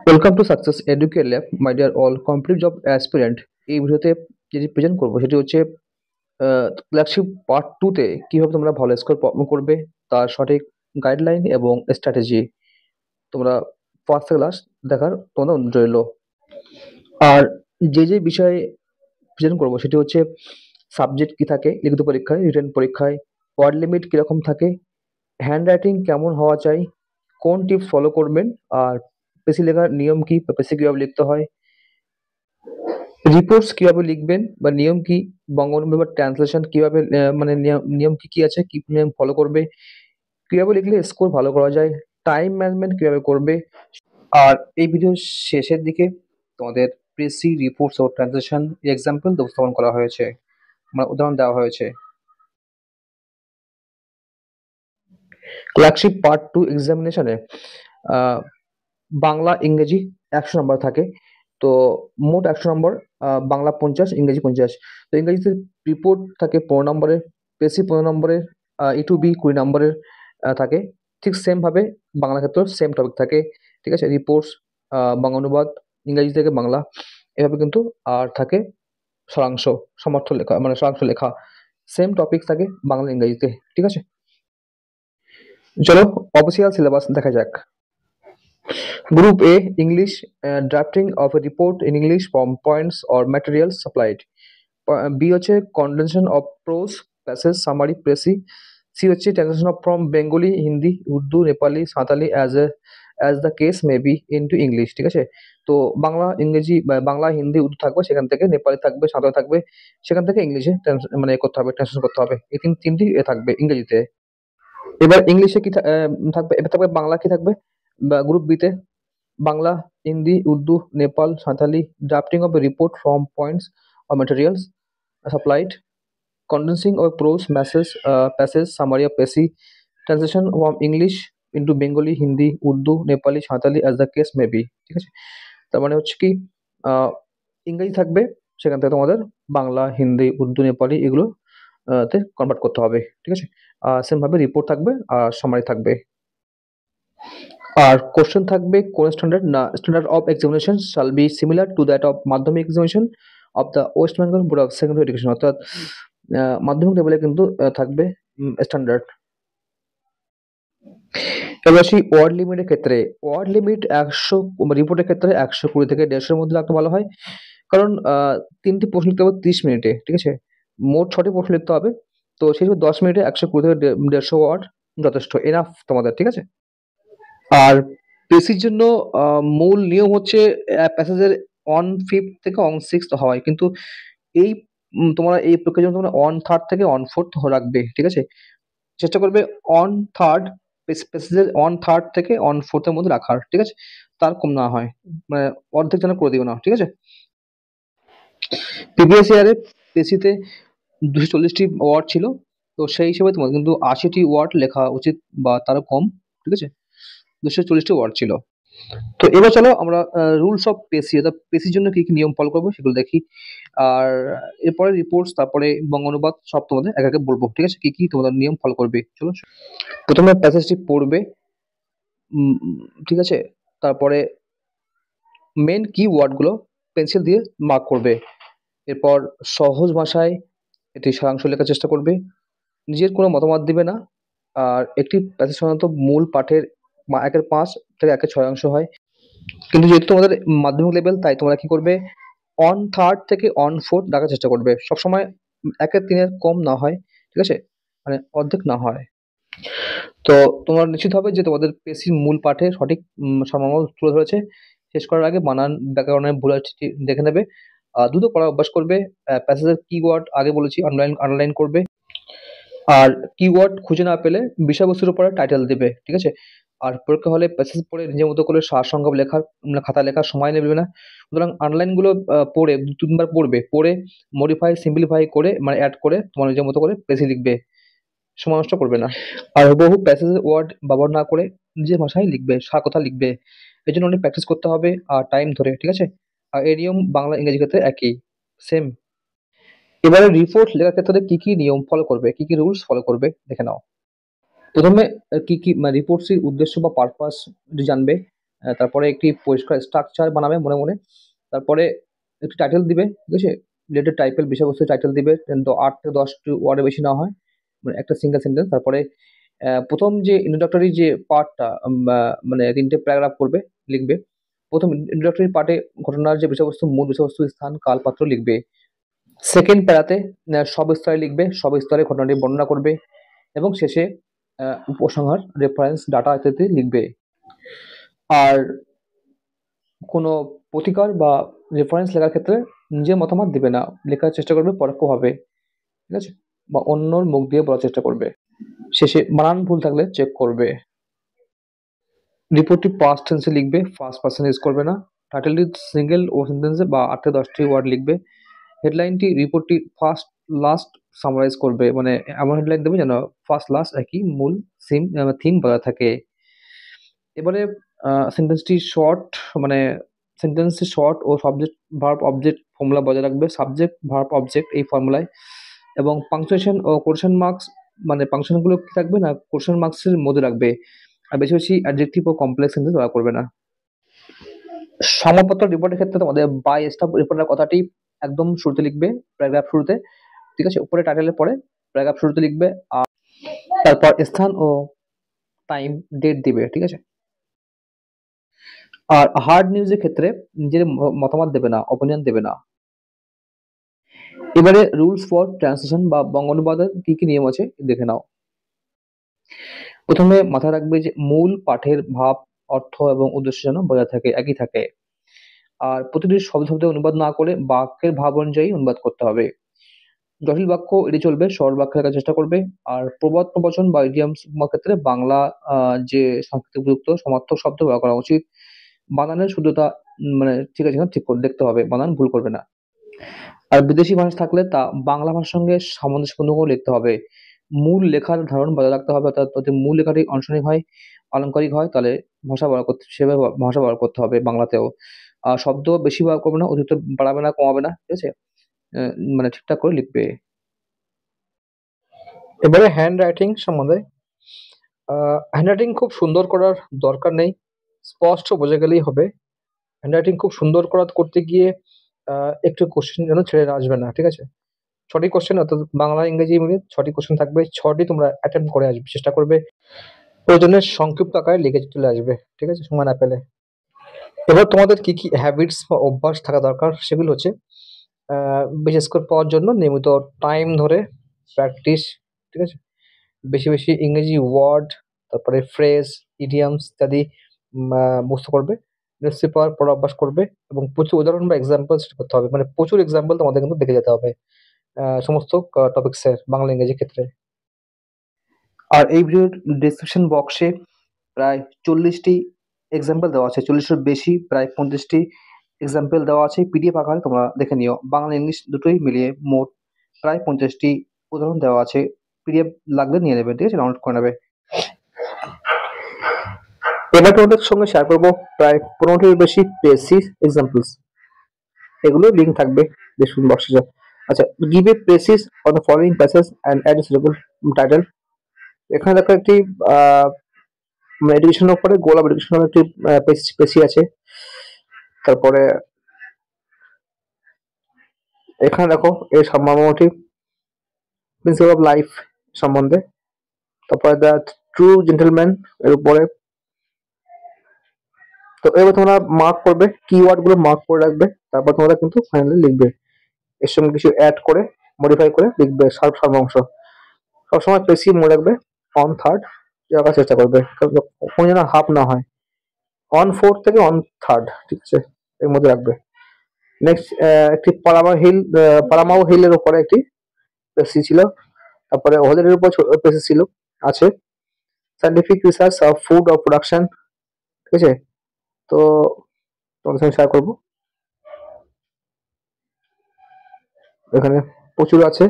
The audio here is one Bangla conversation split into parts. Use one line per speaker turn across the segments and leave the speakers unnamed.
Welcome to success educate lab my dear all complete job aspirant. এই ভিডিওতে যেটি প্রেজেন্ট করবো সেটি হচ্ছে ক্লার্কশিপ পার্ট টুতে কীভাবে তোমরা ভালো স্কোর করবে তার সঠিক গাইডলাইন এবং স্ট্র্যাটেজি তোমরা ফার্স্ট ক্লাস দেখার তোমাদের অনুরোধ রইল। আর যে বিষয়ে প্রেজেন্ট করবো সেটি হচ্ছে সাবজেক্ট কি থাকে লিখিত পরীক্ষায়, রিটেন পরীক্ষায়, ওয়ার্ড লিমিট কিরকম থাকে, হ্যান্ড রাইটিং কেমন হওয়া চাই, কোন টিপস ফলো করবেন, আর পেসি লেখার নিয়ম কি, পেসি কিভাবে লিখতে হয়, রিপোর্টস কিভাবে লিখবেন বা নিয়ম কি, বঙ্গানুবাদ বা ট্রান্সলেশন কিভাবে মানে নিয়ম নিয়ম কি কি আছে, কি নিয়ম ফলো করবে, কিভাবে লিখলে স্কোর ভালো করা যায়, টাইম ম্যানেজমেন্ট কিভাবে করবে। আর এই ভিডিওর শেষের দিকে তোমাদের প্রেসি রিপোর্টস ও ট্রান্সলেশন এক্সাম্পল উপস্থাপন করা হয়েছে, মানে উদাহরণ দেওয়া হয়েছে। ক্লার্কশিপ পার্ট টু এক্সামিনেশনে বাংলা ইংরেজি 100 নম্বর থাকে। তো মোট 100 নম্বর, বাংলা 50, ইংরেজি 50। তো ইংরেজিতে রিপোর্ট থাকে 15 নম্বরের, পেসি 15 নম্বরের, এ টু বি 20 নম্বরের থাকে। ঠিক সেম ভাবে বাংলা ক্ষেত্রেও সেম টপিক থাকে, ঠিক আছে। রিপোর্টস, বঙ্গানুবাদ, ইংরেজি থেকে বাংলা, এভাবে কিন্তু আর থাকে সারাংশ, সমর্থ লেখা, মানে সারাংশ লেখা। সেম টপিক থাকে বাংলা ইংরেজিতে, ঠিক আছে। চলো অফিসিয়াল সিলেবাস দেখা যাক। Group A English, drafting of a report in English from points or materials supplied. B হচ্ছে condensation of prose, passage, summary, précis. C হচ্ছে translation of from Bengali, Hindi, Urdu, Nepali, Santali as the case may be into English, ঠিক আছে। তো বাংলা ইংরেজি বা বাংলা হিন্দি উর্দু থাকবে, সেখান থেকে নেপালি থাকবে, সাঁওতালি থাকবে, সেখান থেকে ইংলিশে মানে করতে হবে, ট্রান্সলেশন করতে হবে। এই তিনটি থাকবে ইংরেজিতে। এবার ইংলিশে কি থাকবে, এবার থাকবে বাংলা কি থাকবে বা গ্রুপ বিতে Bangla, Hindi, Urdu, Nepal, Santhali, drafting of a report from points or materials supplied, condensing of prose, passage, summary of passy, translation from English into Bengali, Hindi, Urdu, Nepali, Santhali as the case may be, ঠিক আছে। তার মানে হচ্ছে কি ইংরেজি থাকবে, সেখান থেকে তোমাদের বাংলা, হিন্দি, উর্দু, নেপালি এগুলো তে কনভার্ট করতে হবে, ঠিক আছে। সেম ভাবে রিপোর্ট থাকবে আর সামারি থাকবে। আর কোশ্চেন থাকবে কোন স্ট্যান্ডার্ড না, standard of examination shall be similar to that of Madhyamik examination of the West Bengal Board of Secondary Education, অর্থাৎ মাধ্যমিক লেভেলে কিন্তু থাকবে স্ট্যান্ডার্ড। এবার আসি ওয়ার্ড লিমিটের ক্ষেত্রে। ওয়ার্ড লিমিট 100, রিপোর্টের ক্ষেত্রে 120 থেকে 150-এর মধ্যে রাখতে ভালো হয়, কারণ 3টি প্রশ্ন লিখতে হবে 30 মিনিটে, ঠিক আছে। মোট 6টি প্রশ্ন লিখতে হবে, তো সেই হিসেবে 10 মিনিটে 120 থেকে 150 ওয়ার্ড যথেষ্ট, এনাফ তোমাদের, ঠিক আছে। আর পেসির জন্য মূল নিয়ম হচ্ছে প্যাসেজের অন ফিফথ থেকে অন সিক্সথ হয়, কিন্তু এই তোমরা এই প্রক্রিয়ার জন্য তোমরা অন থার্ড থেকে অন ফোর্থ রাখবে, ঠিক আছে। চেষ্টা করবে অন থার্ড, প্যাসেজের অন থার্ড থেকে অন ফোর্থের মধ্যে রাখার, ঠিক আছে। তার কম না হয়, মানে অর্ধেক যেন করে দিও না, ঠিক আছে। প্রিভিয়াস ইয়ারে পেসিতে 240টি ওয়ার্ড ছিল, তো সেই হিসেবে তোমার কিন্তু 80টি ওয়ার্ড লেখা উচিত বা তারও কম, ঠিক আছে। 240টি ওয়ার্ড ছিল। তো এবার চলো আমরা রুলস অফ পেসি, অর্থাৎ পেসির জন্য কি কি নিয়ম ফলো করবো সেগুলো দেখি। আর এরপরে রিপোর্টস, তারপরে বঙ্গানুবাদ সব তোমাদের এক একে বলবো, ঠিক আছে, কি কি তোমাদের নিয়ম ফলো করবে। চলো প্রথমে প্যাসেজটি পড়বে, ঠিক আছে। তারপরে মেন কি ওয়ার্ডগুলো পেন্সিল দিয়ে মার্ক করবে। এরপর সহজ ভাষায় এটি সারাংশ লেখার চেষ্টা করবে, নিজের কোনো মতামত দিবে না। আর একটি প্যাসেজ সাধারণত মূল পাঠের 1/5 থেকে 1/6 অংশ হয়, কিন্তু যেহেতু তোমাদের মাধ্যমিক লেভেল, তাই তোমরা কি করবে, অন থার্ড থেকে অন ফোর্থ রাখার চেষ্টা করবে সবসময়, 1/3 কম না হয়, ঠিক আছে, মানে অর্ধেক না হয়। তো তোমরা নিশ্চিত হবে যে তোমাদের পেসির মূল পাঠে সঠিক সারমর্ম তুলে ধরেছে। শেষ করার আগে বানান ব্যাকরণের ভুল আছে দেখে নেবে। দ্রুত পড়ার অভ্যাস করবে। প্যাসেজের কিওয়ার্ড আগে বলেছি আন্ডারলাইন করবে। আর কিওয়ার্ড খুঁজে না পেলে বিষয়বস্তুর উপরে টাইটেল দেবে, ঠিক আছে। আর পরীক্ষা হলে প্যাসেজ পড়ে নিজের মতো করে সারসংক্ষেপ লেখার, খাতা লেখার সময় নেবে না। সুতরাং আন্ডারলাইন গুলো পড়ে 2-3 বার পড়বে, পড়ে মডিফাই সিম্পলিফাই করে মানে অ্যাড করে তোমার নিজের মতো করে পেসি লিখবে, সময় নষ্ট করবে না। আর হুবহু প্যাসেজের ওয়ার্ড ব্যবহার না করে নিজের ভাষায় লিখবে, সার কথা লিখবে। এই জন্য অনেক প্র্যাকটিস করতে হবে আর টাইম ধরে, ঠিক আছে। আর এই নিয়ম বাংলা ইংরেজি ক্ষেত্রে একই, সেম। এবারে রিপোর্ট লেখার ক্ষেত্রে কি কি নিয়ম ফলো করবে, কি কি রুলস ফলো করবে দেখে নাও। প্রথমে কি কি রিপোর্টসের উদ্দেশ্য বা পারপাস জানবে। তারপরে একটি পরিষ্কার স্ট্রাকচার বানাবে মনে মনে। তারপরে একটি টাইটেল দিবে, ঠিক আছে? রিলেটেড টাইপের বিষয়বস্তু টাইটেল দিবে, ৮ থেকে ১০টি ওয়ার্ডের বেশি না হয়, মানে একটা সিঙ্গেল সেন্টেন্স। তারপরে প্রথম যে ইন্ট্রোডাক্টরি যে পার্টটা, মানে ৩টে প্যারাগ্রাফ করবে, লিখবে। প্রথম ইন্ট্রোডাক্টরি পার্টে ঘটনার যে বিষয়বস্তু, মূল বিষয়বস্তু, স্থান, কাল, পাত্র লিখবে। সেকেন্ড প্যারাতে সবিস্তারে লিখবে, সবিস্তারে ঘটনাটি বর্ণনা করবে, এবং শেষে উপসংহার, রেফারেন্স, ডাটা ইত্যাদি লিখবে। আর কোনো প্রতিকার বা রেফারেন্স লেখার ক্ষেত্রে নিজের মতামত দিবে না, লেখার চেষ্টা করবে পরোক্ষভাবে, ঠিক আছে? বা অন্যর মুখ দিয়ে বলার চেষ্টা করবে। শেষে বানান ভুল থাকলে চেক করবে। রিপোর্টটি পাস্ট টেন্সে লিখবে, ফার্স্ট পারসন ইউজ করবে না। টাইটেলটি সিঙ্গেল ও সেন্টেন্সে বা ৮ থেকে ১০টি ওয়ার্ড লিখবে। হেডলাইনটি রিপোর্টটি ফার্স্ট লাস্ট সামারাইজ করবে, মানে এমন হেডলাইন দেবে যেন ফার্স্ট লাস্ট একই, মূল থিম বলা থাকে। এবারে সেন্টেন্সটি শর্ট, মানে সেন্টেন্সটি শর্ট ও সাবজেক্ট ভার্ব অবজেক্ট ফর্মুলা বজায় রাখবে, সাবজেক্ট ভার্ব অবজেক্ট এই ফর্মুলায়। এবং পাংচুয়েশন ও কোটেশন মার্কস, মানে পাংশনগুলো কি থাকবে না, কোটেশন মার্কসের মধ্যে রাখবে। আর বেশি বেশি অ্যাডজেক্টিভ ও কমপ্লেক্স সেন্টেন্স ব্যবহার করবে না। সংবাদপত্র রিপোর্টের ক্ষেত্রে তোমাদের বাই স্টাফ রিপোর্টের কথাটি একদম শুরুতে লিখবে, প্যারাগ্রাফ শুরুতে, ঠিক আছে? উপরে টাইটেলের পরে প্যারাগ্রাফ শুরুতে লিখবে, আর তারপর স্থান ও টাইম, ডেট দিবে, ঠিক আছে? আর হার্ড নিউজের ক্ষেত্রে নিজের মতামত দেবে না, অপিনিয়ন দেবে না। এবারে রুলস ফর ট্রান্সলেশন বা বঙ্গানুবাদের কি কি নিয়ম আছে দেখে নাও। প্রথমে মাথায় রাখবে যে মূল পাঠের ভাব, অর্থ এবং উদ্দেশ্য যেন বজায় থাকে, একই থাকে। আর প্রতিটি শব্দ শব্দে অনুবাদ না করে বাক্যের ভাব অনুযায়ী অনুবাদ করতে হবে। জটিল বাক্য এড়িয়ে চলবে, সরল বাক্য রাখার চেষ্টা করবে। আর প্রবাদ প্রবচন বা ইডিয়মস ক্ষেত্রে বাংলা যে সংস্কৃতিযুক্ত সমার্থক শব্দ ব্যবহার করা উচিত। বানানের শুদ্ধতা মানে ঠিক আছে কিনা ঠিক করে দেখতে হবে, বানান ভুল করবে না। আর বিদেশি ভাষা থাকলে তা বাংলা ভাষার সঙ্গে সামঞ্জস্যপূর্ণ করে লিখতে হবে। মূল লেখার ধারণ বজায় রাখতে হবে, অর্থাৎ যদি মূল লেখাটি আনুষ্ঠানিক হয়, আলংকারিক হয়, তাহলে ভাষা ব্যবহার করতে সেভাবে ভাষা ব্যবহার করতে হবে বাংলাতেও। আর শব্দ বেশি ব্যবহার করবে না, অতিরিক্ত বাড়াবে না, কমাবে না, ঠিক আছে? মানে ঠিকঠাক করে লিখবে। এবারে হ্যান্ড রাইটিং সম্বন্ধে। হ্যান্ড রাইটিং খুব সুন্দর করার দরকার নেই, স্পষ্ট বোঝা গেলেই হবে। হ্যান্ড রাইটিং খুব সুন্দর করতে গিয়ে একটু কোশ্চেন যেন ছেড়ে আসবে না, ঠিক আছে? ৬টি কোশ্চেন, অর্থাৎ বাংলা ইংরেজি মিলিয়ে ৬টি কোশ্চেন থাকবে, ৬টি তোমরা অ্যাটেম্প্ট করে আসবে, চেষ্টা করবে। প্রয়োজনে সংক্ষিপ্ত আকারে লিখে চলে আসবে, ঠিক আছে, সময় না পেলে। এবার তোমাদের কি কি হ্যাবিটস বা অভ্যাস থাকা দরকার সেগুলো হচ্ছে, বেশি স্কোর পাওয়ার জন্য নিয়মিত টাইম ধরে প্র্যাকটিস, ঠিক আছে? বেশি বেশি ইংরেজি ওয়ার্ড, তারপরে ফ্রেজ, ইডিয়ামস ইত্যাদি মুখস্থ করবে। নিশ্চয়ই পাওয়ার পর অভ্যাস করবে, এবং প্রচুর উদাহরণ বা এক্সাম্পল সেট করতে হবে, মানে প্রচুর এক্সাম্পল তোমাদের কিন্তু দেখে যেতে হবে সমস্ত টপিক্সের বাংলা ইংরেজি ক্ষেত্রে। আর এই ভিডিওর ডিসক্রিপশন বক্সে প্রায় 40টি এক্সাম্পল দেওয়া আছে, 40-এর বেশি, প্রায় 35টি এক্সাম্পল দেওয়া আছে, পিডিএফ আকারে তোমরা দেখে নিও। বাংলা ইংলিশ দুটোই মিলিয়ে মোট প্রায় 50টি উদাহরণ দেওয়া আছে। পিডিএফ লাগলে নিয়ে নেবে, ঠিক আছে, ডাউনলোড করে নেবে। এবার তোমাদের সঙ্গে শেয়ার করবো প্রায় 15টির বেশি প্রেসিস এক্সাম্পলস, এগুলো লিঙ্ক থাকবে ডিসক্রিপশন বক্সে। আচ্ছা, give a precis on the following passage and add suitable title. এখানে দেখো একটি এডুকেশনের উপরে গোলাপ এডুকেশনের একটি পেশি আছে। তারপরে এখানে দেখো এই সম্ভাবনাটি প্রিন্সিপাল অফ লাইফ সম্বন্ধে। তারপরে দ্য ট্রু জেন্টলম্যান এর উপরে। তো এবার তোমরা মার্ক করবে, কিওয়ার্ড গুলো মার্ক করে রাখবে, তারপর তোমরা কিন্তু ফাইনালি লিখবে, এর সঙ্গে কিছু অ্যাড করে মডিফাই করে লিখবে সারাংশ। সবসময় বেশি মনে রাখবে অন থার্ড রাখার চেষ্টা করবে, কোনো যেন হাফ না হয়। অন ফোর্থ থেকে অন থার্ড, ঠিক আছে, এর মধ্যে রাখবে। নেক্সট একটি পারামাও হিলের উপরে একটি পেসি ছিল। তারপরে হোলের উপর পেসি ছিল আছে। Scientific research of food of production, ঠিক আছে? তো তোমাদের সঙ্গে শেয়ার করবো, এখানে প্রচুর আছে,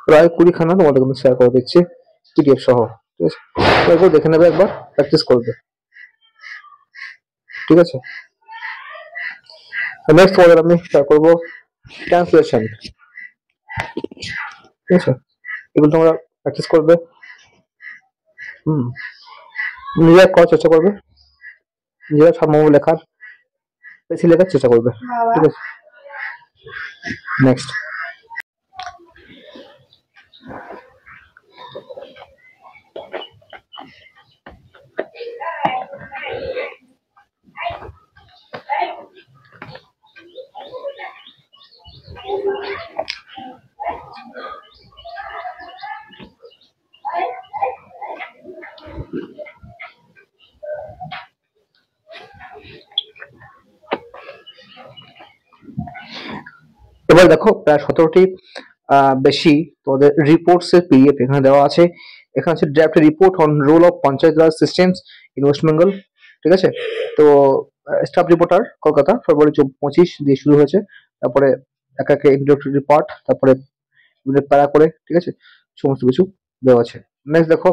প্রায় 20খানা তোমাদের কিন্তু শেয়ার করে দিচ্ছি পিডিএফ সহ, ঠিক আছে? তো একবার দেখে নেবে, একবার প্র্যাকটিস করবে, ঠিক আছে? নেক্সট তোমাদের আমি শেয়ার করবো ট্রান্সলেশন, ঠিক আছে? এগুলো তোমরা প্র্যাকটিস করবে, নিজের করার চেষ্টা করবে। নিজেরা সারমর্ম লেখার বেশি লেখার চেষ্টা করবে, ঠিক আছে। নেক্সট, এবার দেখো প্রায় 17টি বেশি তোমাদের রিপোর্টস এর পিডিএফ এখানে দেওয়া আছে। এখানে আছে draft report on role of panchayat raj systems in West Bengal, ঠিক আছে। তো স্টাফ রিপোর্টার কলকাতা ফেব্রুয়ারি 25 দিয়ে শুরু হয়েছে। তারপরে একা একে ইন্ট্রোডাক্টরি পার্ট, তারপরে প্যারা করে, ঠিক আছে, সমস্ত কিছু দেওয়া আছে। নেক্সট দেখো,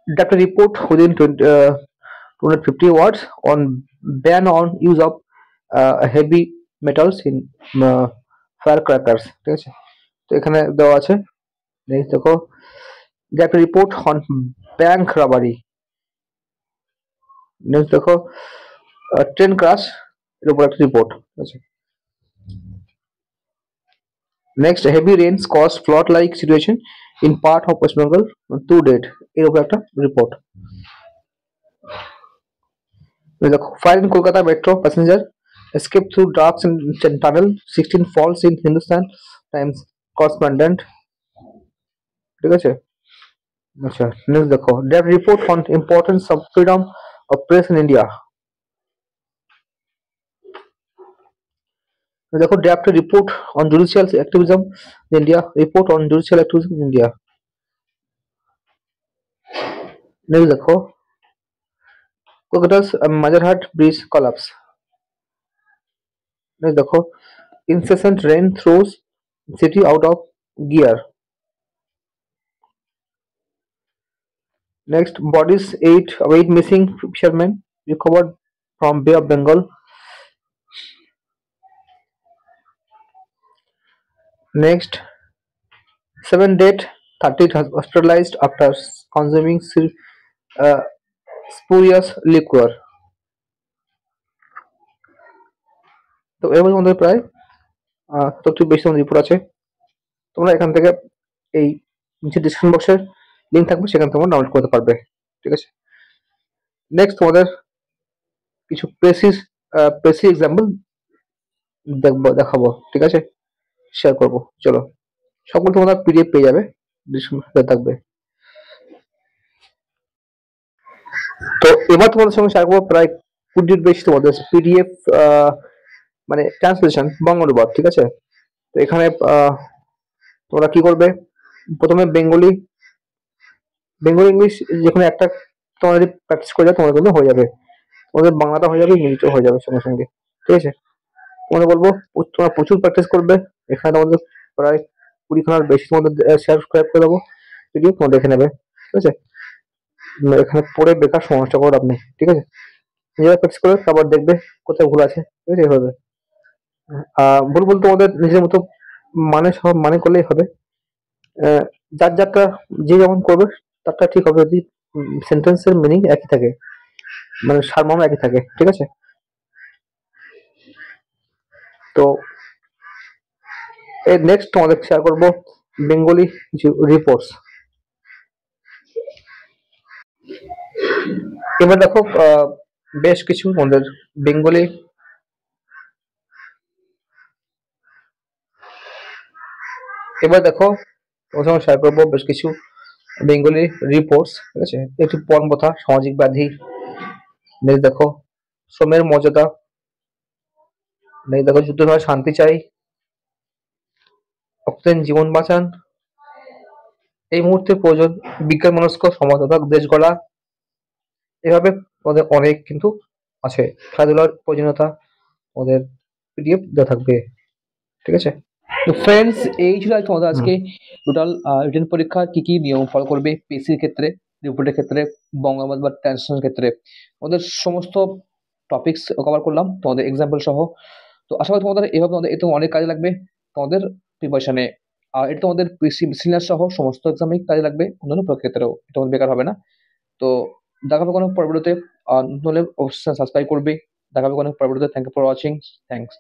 draft report within 250 words on ban on use of heavy metals in fire crackers, ঠিক আছে। তো এখানে দেওয়া আছে। নেক্সট দেখো, draft report on bank robbery. Next দেখো, ট্রেন ক্রাশ এর উপর একটা রিপোর্ট, ঠিক আছে। Next, heavy rains cause flood like situation in part of West Bengal, 2 dead এর উপর একটা রিপোর্ট। দেখো, fire in Kolkata metro passenger escape through dark tunnel, 16 falls in Hindustan Times correspondent, ঠিক আছে। আচ্ছা, নেক্সট দেখো, draft report on importance of freedom of press in India. দেখো, draft report on judicial activism in India, report on judicial activism in India. Next দেখো, Kolkata's Majerhat bridge collapse। Next দেখো, incessant rain throws city out of gear। Next, bodies eight missing fishermen recovered from Bay of Bengal। Next, 7 dead, 30 hospitalized after consuming uh, spurious liquor। তো এর মধ্যে আমাদের প্রায় 70 বেশি রিপোর্ট আছে। তোমরা এখান থেকে এই নিচে ডিসক্রিপশন বক্সের লিঙ্ক থাকবে, সেখান থেকে তোমরা ডাউনলোড করতে পারবে, ঠিক আছে। নেক্সট, তোমাদের কিছু প্রেসি এক্সাম্পল দেখাবো, ঠিক আছে, শেয়ার করবো। চলো, সকল তোমরা পিডিএফ পেয়ে যাবে, ডিসক্রিপশনে থাকবে। তো এবার তোমাদের সঙ্গে শেয়ার করবো প্রায় 20টির বেশি তোমাদের পিডিএফ মানে ট্রান্সলেশন বাংলা অনুবাদ, ঠিক আছে। তো এখানে তোমরা কি করবে, প্রথমে বেঙ্গলি ইংলিশ যেখানে একটা তোমরা যদি প্র্যাকটিস করে যাও তোমাদের কিন্তু হয়ে যাবে, তোমাদের বাংলাটা হয়ে যাবে, ইংরেজিটাও হয়ে যাবে সঙ্গে সঙ্গে, ঠিক আছে। তোমাদের বলবো তোমরা প্রচুর প্র্যাকটিস করবে। এখানে তোমাদের প্রায় 20খানার বেশি তোমাদের সাবস্ক্রাইব করে দেবো, পিডিএফ তোমরা দেখে নেবে, ঠিক আছে। এখানে পড়ে বেকার সমস্যা করার আপনি, ঠিক আছে। নিজেরা প্র্যাকটিস করে তারপর দেখবে কোথায় ভুল আছে, ঠিক আছে, এভাবে। ভুল ভুল তোমাদের নিজের মতো সব মানে করলেই হবে। যার যারটা যে যেমন করবে তারটা ঠিক হবে, যদি সেন্টেন্সের মিনিং একই থাকে, মানে সারমর্ম একই থাকে, ঠিক আছে। তো এর নেক্সট তোমাদের শেয়ার করবো বেঙ্গলি কিছু রিপোর্টস। এবার দেখো, বেশ কিছু তোমাদের বেঙ্গলি এবার দেখো তোমার সঙ্গে শেয়ার করবো বেশ কিছু বেঙ্গলি রিপোর্টস, ঠিক আছে। একটু পণ প্রথা, সামাজিক ব্যাধি। নেক্সট দেখো, শ্রমের মর্যাদা। নেক্সট দেখো, যুদ্ধ নয় শান্তি চাই। অক্সিজেন জীবন বাঁচান। এই মুহূর্তে প্রয়োজন বিজ্ঞান মনস্ক সমাজ তথা দেশ গড়া। এভাবে তোমাদের অনেক কিন্তু আছে। খেলাধুলার প্রয়োজনীয়তা ওদের পিডিএফ দেওয়া থাকবে, ঠিক আছে। তো ফ্রেন্ডস, এই ছিল তোমাদের আজকে টোটাল রিটেন পরীক্ষার কি কি নিয়ম ফলো করবে পিএসসির ক্ষেত্রে, রিপোর্টের ক্ষেত্রে, বঙ্গানুবাদ বা ট্রান্সলেশনের ক্ষেত্রে। ওদের সমস্ত টপিকস কভার করলাম তোমাদের এক্সাম্পল সহ। তো আশা করি তোমাদের এভাবে তোমাদের এতে অনেক কাজে লাগবে তোমাদের প্রিপারেশনে। আর এটা তোমাদের সিনিয়র সহ সমস্ত এক্সামে কাজে লাগবে, অন্যান্য ক্ষেত্রেও এটা তোমাদের বেকার হবে না। তো দেখা হবে কোনো পরবর্তীতে, নতুন হলে অবশ্যই সাবস্ক্রাইব করবে। দেখা হবে কোনো পরবর্তীতে। Thank you for watching. Thanks.